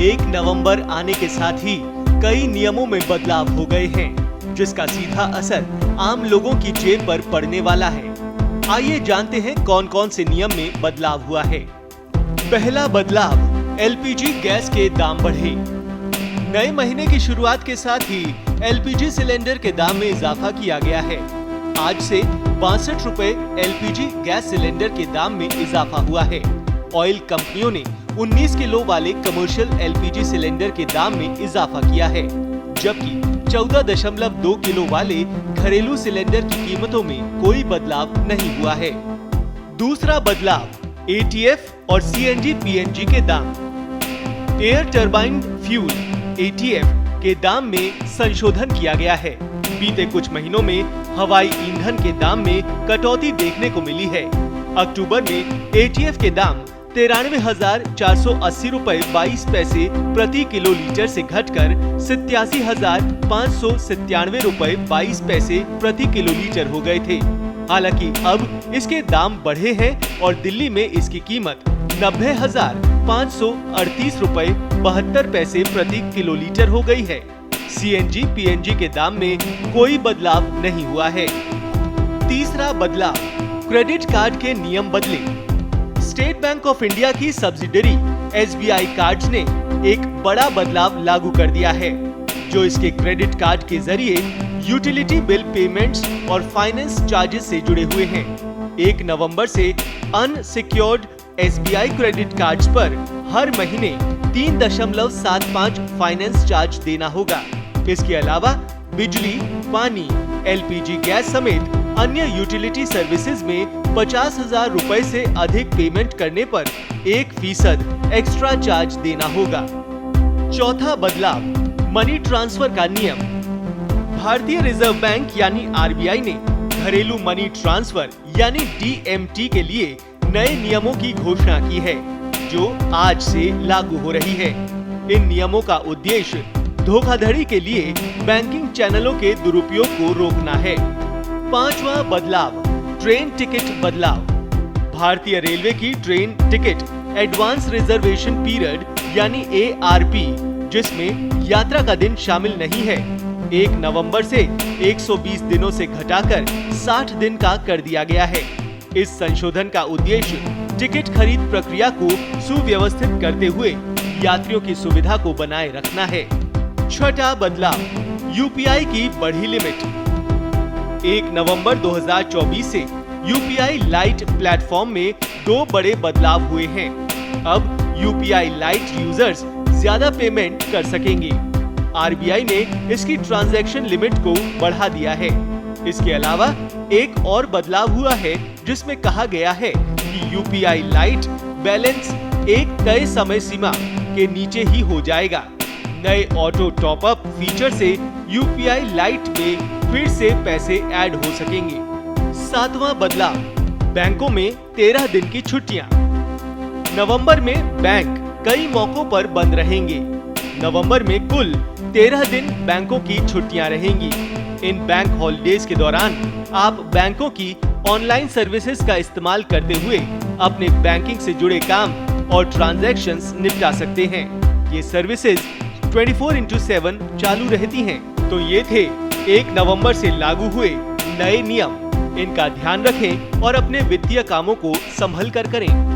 1 नवंबर आने के साथ ही कई नियमों में बदलाव हो गए हैं, जिसका सीधा असर आम लोगों की जेब पर पड़ने वाला है। आइए जानते हैं कौन कौन से नियम में बदलाव हुआ है। पहला बदलाव, एलपीजी गैस के दाम बढ़े। नए महीने की शुरुआत के साथ ही एलपीजी सिलेंडर के दाम में इजाफा किया गया है। आज से 62 रुपए एलपीजी गैस सिलेंडर के दाम में इजाफा हुआ है। ऑयल कंपनियों ने 19 किलो वाले कमर्शियल एलपीजी सिलेंडर के दाम में इजाफा किया है, जबकि 14.2 किलो वाले घरेलू सिलेंडर की कीमतों में कोई बदलाव नहीं हुआ है। दूसरा बदलाव, एटीएफ और सीएनजी पीएनजी के दाम। एयर टरबाइन फ्यूल एटीएफ के दाम में संशोधन किया गया है। बीते कुछ महीनों में हवाई ईंधन के दाम में कटौती देखने को मिली है। अक्टूबर में एटीएफ के दाम 93,480 रुपए 22 पैसे प्रति किलो लीटर से घटकर 87,597 रुपए 22 पैसे प्रति किलो लीटर हो गए थे। हालांकि अब इसके दाम बढ़े हैं और दिल्ली में इसकी कीमत 90,538 रुपए 72 पैसे प्रति किलो लीटर हो गई है। सीएनजी पीएनजी के दाम में कोई बदलाव नहीं हुआ है। तीसरा बदलाव, क्रेडिट कार्ड के नियम बदले। स्टेट बैंक ऑफ इंडिया की सब्सिडरी एसबीआई कार्ड्स ने एक बड़ा बदलाव लागू कर दिया है, जो इसके क्रेडिट कार्ड के जरिए यूटिलिटी बिल पेमेंट्स और फाइनेंस चार्जेस से जुड़े हुए हैं। 1 नवंबर से अनसिक्योर्ड एसबीआई क्रेडिट कार्ड्स पर हर महीने 3.75 फाइनेंस चार्ज देना होगा। इसके अलावा बिजली, पानी, एलपीजी गैस समेत अन्य यूटिलिटी सर्विसेज में 50,000 रुपए से अधिक पेमेंट करने पर 1% एक्स्ट्रा चार्ज देना होगा। चौथा बदलाव, मनी ट्रांसफर का नियम। भारतीय रिजर्व बैंक यानी आरबीआई ने घरेलू मनी ट्रांसफर यानी डीएमटी के लिए नए नियमों की घोषणा की है, जो आज से लागू हो रही है। इन नियमों का उद्देश्य धोखाधड़ी के लिए बैंकिंग चैनलों के दुरुपयोग को रोकना है। पांचवा बदलाव, ट्रेन टिकट बदलाव। भारतीय रेलवे की train ticket advance reservation period यानी एआरपी, जिसमें यात्रा का दिन शामिल नहीं है, 1 नवंबर से 120 दिनों से घटाकर 60 दिन का कर दिया गया है। इस संशोधन का उद्देश्य टिकट खरीद प्रक्रिया को सुव्यवस्थित करते हुए यात्रियों की सुविधा को बनाए रखना है। छठा बदलाव, यूपीआई की बढ़ी लिमिट। 1 नवंबर 2024 से यूपीआई लाइट प्लेटफॉर्म में 2 बड़े बदलाव हुए हैं। अब यूपीआई लाइट यूजर्स ज्यादा पेमेंट कर सकेंगे। आरबीआई ने इसकी ट्रांजैक्शन लिमिट को बढ़ा दिया है। इसके अलावा एक और बदलाव हुआ है, जिसमें कहा गया है कि यूपीआई लाइट बैलेंस एक तय समय सीमा के नीचे ही हो जाएगा। नए ऑटो टॉप अप फीचर से यूपीआई लाइट में फिर से पैसे ऐड हो सकेंगे। सातवां बदलाव, बैंकों में 13 दिन की छुट्टियां। नवंबर में बैंक कई मौकों पर बंद रहेंगे। नवंबर में कुल 13 दिन बैंकों की छुट्टियां रहेंगी। इन बैंक हॉलिडेज के दौरान आप बैंकों की ऑनलाइन सर्विसेज का इस्तेमाल करते हुए अपने बैंकिंग से जुड़े काम और ट्रांजैक्शंस निपटा सकते हैं। ये सर्विसेज 24/7 चालू रहती हैं। तो ये थे 1 नवंबर से लागू हुए नए नियम। इनका ध्यान रखें और अपने वित्तीय कामों को संभल कर करें।